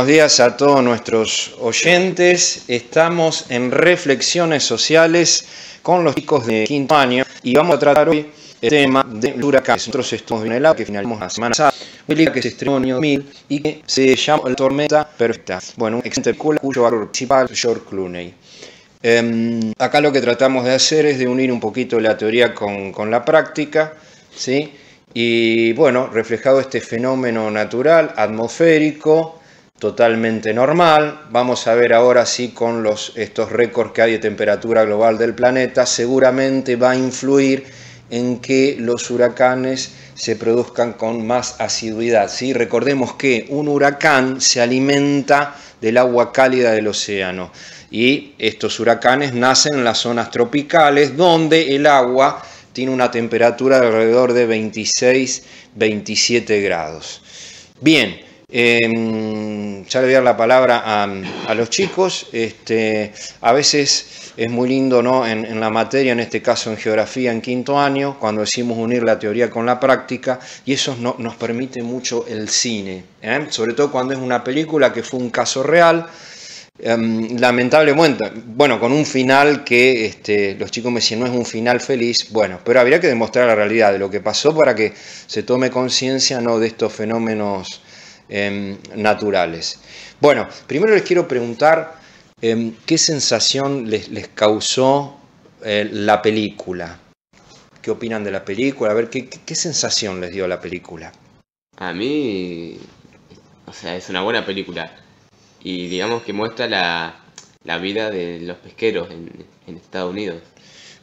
buenos días a todos nuestros oyentes. Estamos en Reflexiones Sociales con los chicos de quinto año y vamos a tratar hoy el tema de huracanes. Nosotros estamos en el agua que finalizamos la semana pasada, una película que se estrenó en el año 2000 y que se llama La Tormenta Perfecta. Bueno, un excelente película cuyo actor principal es George Clooney. Acá lo que tratamos de hacer es de unir un poquito la teoría con la práctica, ¿sí? Y bueno, reflejado este fenómeno natural, atmosférico, totalmente normal. Vamos a ver ahora sí con estos récords que hay de temperatura global del planeta, seguramente va a influir en que los huracanes se produzcan con más asiduidad, ¿sí? Recordemos que un huracán se alimenta del agua cálida del océano y estos huracanes nacen en las zonas tropicales donde el agua tiene una temperatura de alrededor de 26-27 grados. Bien, ya le voy a dar la palabra a los chicos. A veces es muy lindo, ¿no? En la materia, en este caso en geografía en quinto año, cuando decimos unir la teoría con la práctica, y eso nos permite mucho el cine, sobre todo cuando es una película que fue un caso real. Lamentablemente, bueno, con un final que los chicos me decían no es un final feliz, bueno, pero habría que demostrar la realidad de lo que pasó para que se tome conciencia, ¿no?, de estos fenómenos naturales. Bueno, primero les quiero preguntar qué sensación les causó la película. ¿Qué opinan de la película? A ver, ¿qué sensación les dio la película? A mí, o sea, es una buena película. Y digamos que muestra la vida de los pesqueros en Estados Unidos.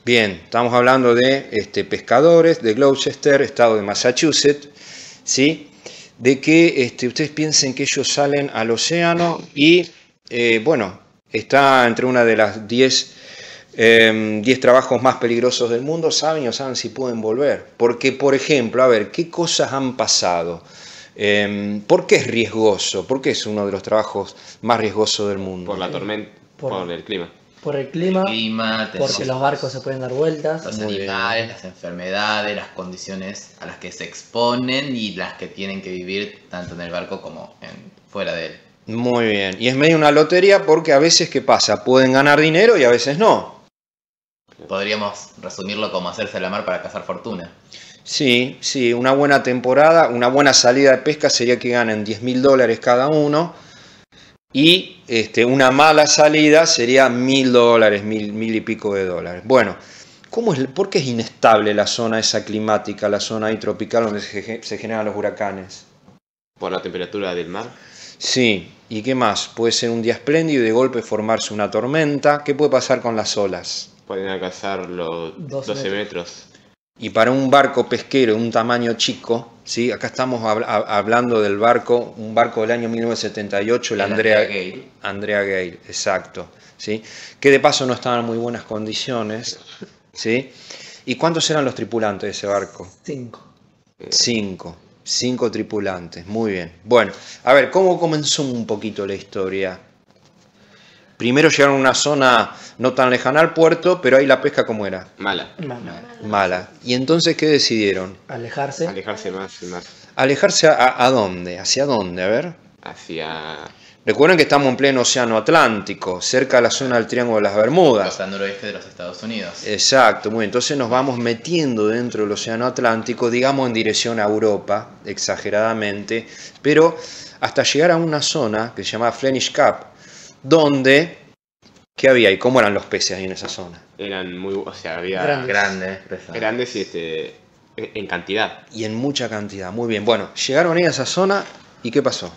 Bien, estamos hablando de pescadores de Gloucester, estado de Massachusetts, ¿sí? De que ustedes piensen que ellos salen al océano y, bueno, está entre una de las 10 trabajos más peligrosos del mundo, saben y no saben si pueden volver. Porque, por ejemplo, a ver, ¿qué cosas han pasado? ¿Por qué es riesgoso? ¿Por qué es uno de los trabajos más riesgosos del mundo? Por la tormenta, por el clima. Por el clima, porque los barcos se pueden dar vueltas. Los animales, las enfermedades, las condiciones a las que se exponen y las que tienen que vivir tanto en el barco como fuera de él. Muy bien. Y es medio una lotería porque a veces, ¿qué pasa? Pueden ganar dinero y a veces no. Podríamos resumirlo como hacerse la mar para cazar fortuna. Sí, una buena temporada, una buena salida de pesca sería que ganen $10.000 cada uno y una mala salida sería $1.000, mil y pico de dólares. Bueno, ¿por qué es inestable la zona esa climática, la zona ahí tropical donde se generan los huracanes? Por la temperatura del mar. Sí, ¿y qué más? Puede ser un día espléndido y de golpe formarse una tormenta. ¿Qué puede pasar con las olas? Pueden alcanzar los 12 metros. Y para un barco pesquero de un tamaño chico, ¿sí? Acá estamos hablando del barco, un barco del año 1978, el Andrea Gale, exacto, ¿sí? Que de paso no estaba en muy buenas condiciones, ¿sí? ¿Y cuántos eran los tripulantes de ese barco? 5 tripulantes, muy bien. Bueno, a ver, ¿cómo comenzó un poquito la historia? Primero llegaron a una zona no tan lejana al puerto, pero ahí la pesca, ¿cómo era? Mala. ¿Y entonces qué decidieron? Alejarse más y más. ¿Alejarse a dónde? ¿Hacia dónde? A ver. Recuerden que estamos en pleno océano Atlántico, cerca de la zona del Triángulo de las Bermudas. Costa noroeste de los Estados Unidos. Exacto, muy bien. Entonces nos vamos metiendo dentro del océano Atlántico, digamos en dirección a Europa, exageradamente, pero hasta llegar a una zona que se llama Flemish Cap, donde, ¿qué había y cómo eran los peces ahí en esa zona? Eran había grandes y en cantidad. Y en mucha cantidad, muy bien. Bueno, llegaron ahí a esa zona y ¿qué pasó?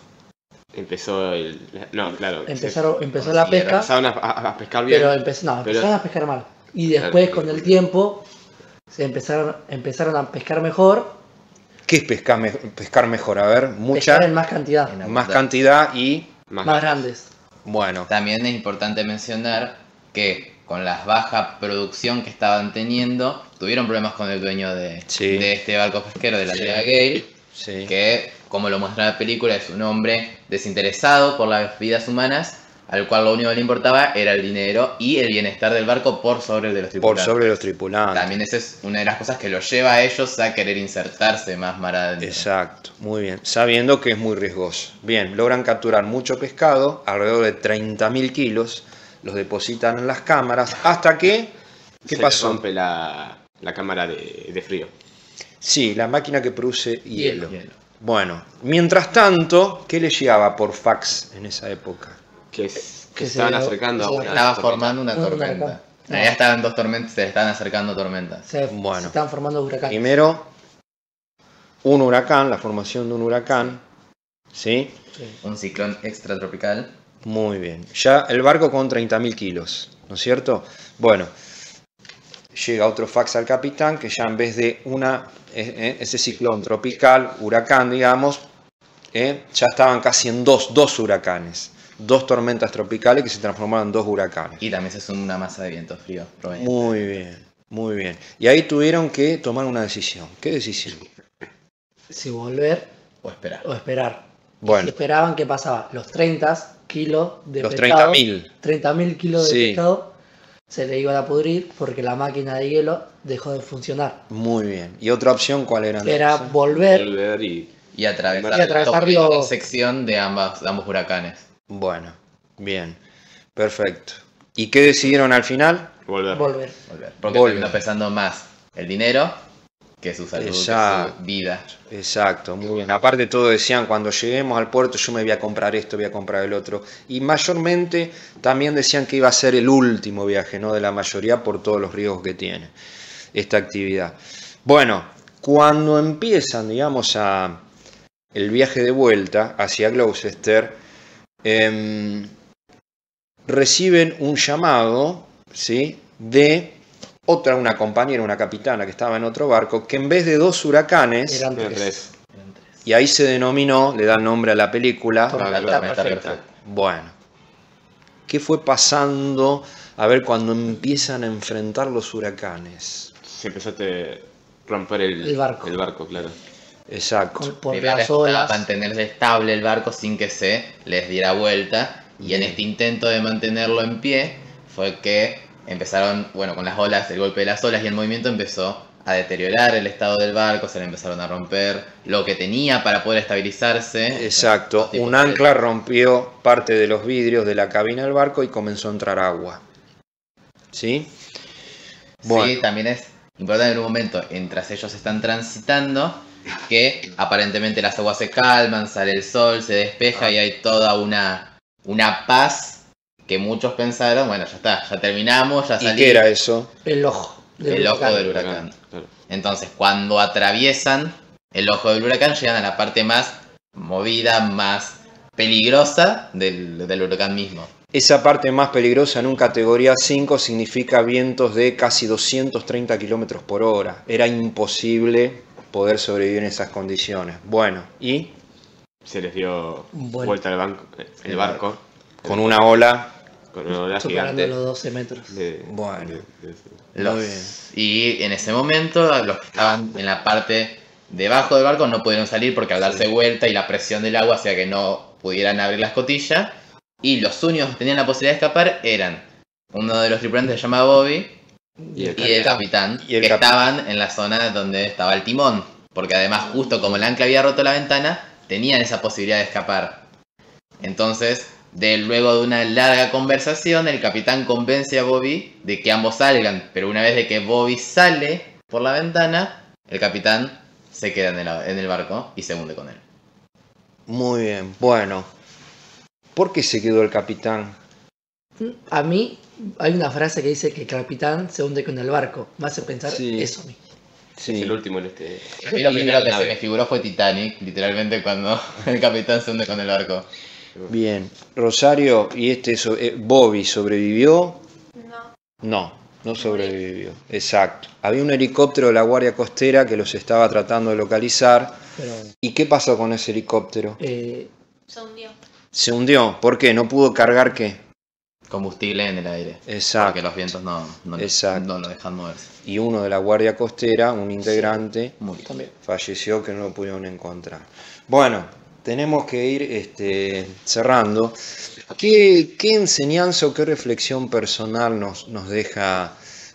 Empezó la pesca. Empezaron a pescar bien. Pero empezaron a pescar mal. Y después, con el tiempo, empezaron a pescar mejor. ¿Qué es pescar mejor? A ver, pescar en más cantidad. Más cantidad y más grandes. Bueno. También es importante mencionar que con la baja producción que estaban teniendo, tuvieron problemas con el dueño de este barco pesquero, de la Andrea Gale, que, como lo muestra la película, es un hombre desinteresado por las vidas humanas, al cual lo único que le importaba era el dinero y el bienestar del barco por sobre el de los Por tripulantes. sobre los tripulantes. También esa es una de las cosas que los lleva a ellos a querer insertarse más mar adentro. Exacto, muy bien. Sabiendo que es muy riesgoso. Bien, logran capturar mucho pescado, alrededor de 30.000 kilos, los depositan en las cámaras, hasta que... ¿Qué Se pasó? rompe la cámara de frío. Sí, la máquina que produce hielo. Hielo. Bueno, mientras tanto, ¿qué le llegaba por fax en esa época? Que Que estaban se- acercando a se- una Estaba tormenta. formando una Un tormenta. huracán. Ya estaban dos tormentas, se estaban acercando tormentas. Se Bueno. están formando huracanes. Primero, un huracán, la formación de un huracán. ¿Sí? Sí. Un ciclón extratropical. Muy bien. Ya el barco con 30.000 kilos, ¿no es cierto? Bueno, llega otro fax al capitán que ya en vez de ese ciclón tropical, huracán, digamos, ya estaban casi en dos huracanes. 2 tormentas tropicales que se transformaron en 2 huracanes. Y también se suma una masa de viento frío. Muy bien, muy bien. Y ahí tuvieron que tomar una decisión. ¿Qué decisión? Si volver O esperar. o esperar. Bueno. Si esperaban, ¿qué pasaba? Los 30 kilos de Los pescado. 30.000. 30.000 kilos de Sí. pescado se le iban a pudrir porque la máquina de hielo dejó de funcionar. Muy bien. ¿Y otra opción cuál era? Era entonces? volver. Volver y Y atravesar, Y atravesar toda río- la sección de ambos huracanes. Bueno, bien. Perfecto. ¿Y qué decidieron al final? volver. Volver. Porque Volver. terminó pesando más el dinero que su salud, que Exacto. su vida. Exacto, muy bien. Aparte todos decían, cuando lleguemos al puerto yo me voy a comprar esto, voy a comprar el otro. Y mayormente también decían que iba a ser el último viaje, ¿no? De la mayoría por todos los riesgos que tiene esta actividad. Bueno, cuando empiezan, digamos, el viaje de vuelta hacia Gloucester, reciben un llamado, ¿sí? De una compañera, una capitana que estaba en otro barco, que en vez de 2 huracanes, Eran Eran 3. tres. y ahí se denominó, le da nombre a la película, Tormenta La tormenta perfecta. perfecta. bueno, ¿qué fue pasando? A ver, cuando empiezan a enfrentar los huracanes. Se empezó a romper El barco. El barco, claro. Exacto. Por Primero las olas. mantenerse estable el barco sin que se les diera vuelta. Y en este intento de mantenerlo en pie fue que empezaron, bueno, con las olas, el golpe de las olas y el movimiento empezó a deteriorar el estado del barco, se le empezaron a romper lo que tenía para poder estabilizarse. Exacto. Todo tipo Un de- ancla rompió parte de los vidrios de la cabina del barco y comenzó a entrar agua. ¿Sí? Bueno. Sí, también es importante en un momento, mientras ellos están transitando, que aparentemente las aguas se calman, sale el sol, se despeja y hay toda una paz que muchos pensaron, bueno, ya está, ya terminamos, ya ¿Y salimos. qué era eso? El ojo. del El ojo huracán. del huracán. Claro. Entonces, cuando atraviesan el ojo del huracán, llegan a la parte más movida, más peligrosa del huracán mismo. Esa parte más peligrosa en un categoría 5 significa vientos de casi 230 kilómetros por hora. Era imposible poder sobrevivir en esas condiciones. Bueno, y Se les dio Bueno. vuelta el barco. con una ola. Con una ola Superando gigante. los 12 metros. Bueno. Muy Los- bien. Y en ese momento, los que estaban en la parte debajo del barco no pudieron salir porque al darse vuelta y la presión del agua hacía que no pudieran abrir la escotilla. Y los únicos que tenían la posibilidad de escapar eran uno de los tripulantes que se llamaba Bobby Y el y el capitán, Y el que capitán. estaban en la zona donde estaba el timón. Porque además, justo como el ancla había roto la ventana, tenían esa posibilidad de escapar. Entonces, luego de una larga conversación, el capitán convence a Bobby de que ambos salgan. Pero una vez de que Bobby sale por la ventana, el capitán se queda en el barco y se hunde con él. Muy bien. Bueno. ¿Por qué se quedó el capitán? A mí hay una frase que dice que el capitán se hunde con el barco. Me hace pensar Sí. eso a mí. Es el último en este. A mí lo primero que se nave. me figuró fue Titanic, literalmente cuando el capitán se hunde con el barco. Bien. Rosario, ¿y Bobby sobrevivió? No. No sobrevivió. Exacto. Había un helicóptero de la Guardia Costera que los estaba tratando de localizar. Pero ¿Y qué pasó con ese helicóptero? Se hundió. Se hundió. ¿Por qué? ¿No pudo cargar qué? Combustible en el aire. Exacto. Porque los vientos no Exacto. lo dejan moverse. Y uno de la Guardia Costera, un integrante, Muy bien. también. falleció que no lo pudieron encontrar. Bueno, tenemos que ir cerrando. ¿Qué enseñanza o qué reflexión personal nos deja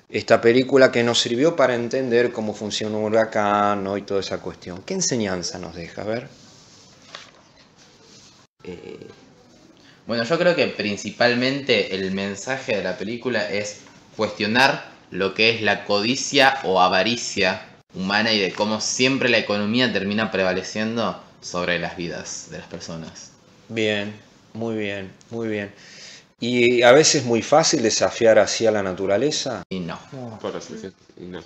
esta película que nos sirvió para entender cómo funciona un huracán, ¿no? Y toda esa cuestión? ¿Qué enseñanza nos deja? A ver. Bueno, yo creo que principalmente el mensaje de la película es cuestionar lo que es la codicia o avaricia humana y de cómo siempre la economía termina prevaleciendo sobre las vidas de las personas. Bien, muy bien, muy bien. Y a veces es muy fácil desafiar así a la naturaleza. Y no. Por resolución. Y no.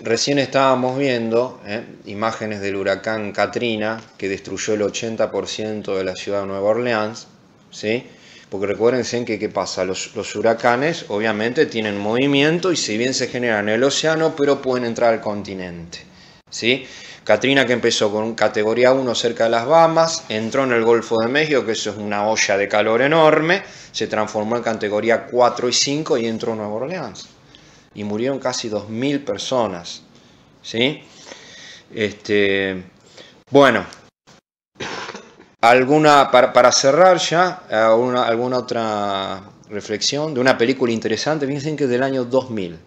Recién estábamos viendo imágenes del huracán Katrina que destruyó el 80% de la ciudad de Nueva Orleans, ¿sí? Porque recuérdense que ¿qué pasa? Los huracanes obviamente tienen movimiento y si bien se generan en el océano, pero pueden entrar al continente, ¿sí? Katrina, que empezó con categoría 1 cerca de las Bahamas, entró en el Golfo de México, que eso es una olla de calor enorme, se transformó en categoría 4 y 5 y entró a Nueva Orleans. Y murieron casi 2.000 personas, ¿sí? Bueno, para cerrar ya, alguna otra reflexión de una película interesante. Fíjense que es del año 2000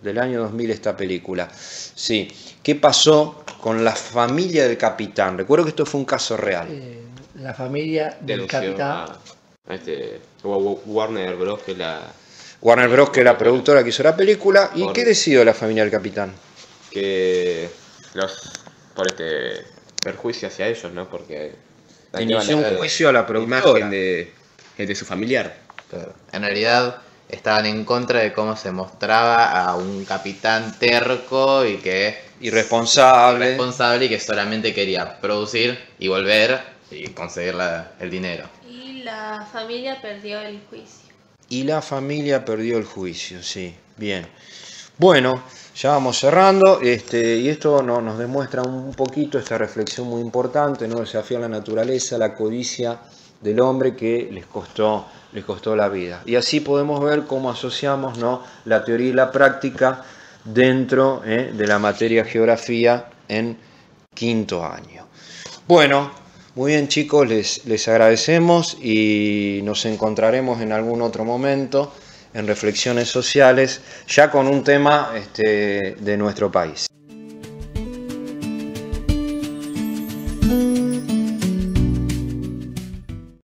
esta película. Sí. ¿Qué pasó con la familia del capitán? Recuerdo que esto fue un caso real. La familia del Denunció capitán. a Warner Bros. Que es la productora que hizo la película. ¿Y qué decidió la familia del capitán? Que por perjuicio hacia ellos, ¿no? Porque inició un juicio a la productora. imagen de su familiar. Claro. En realidad estaban en contra de cómo se mostraba a un capitán terco y que irresponsable y que solamente quería producir y volver y conseguir el dinero. Y la familia perdió el juicio. Y la familia perdió el juicio, sí, bien. Bueno, ya vamos cerrando, y esto nos demuestra un poquito esta reflexión muy importante, ¿no? El desafío a la naturaleza, la codicia del hombre que les costó la vida. Y así podemos ver cómo asociamos, ¿no?, la teoría y la práctica dentro de la materia geografía en quinto año. Bueno, muy bien chicos, les agradecemos y nos encontraremos en algún otro momento en Reflexiones Sociales, ya con un tema de nuestro país.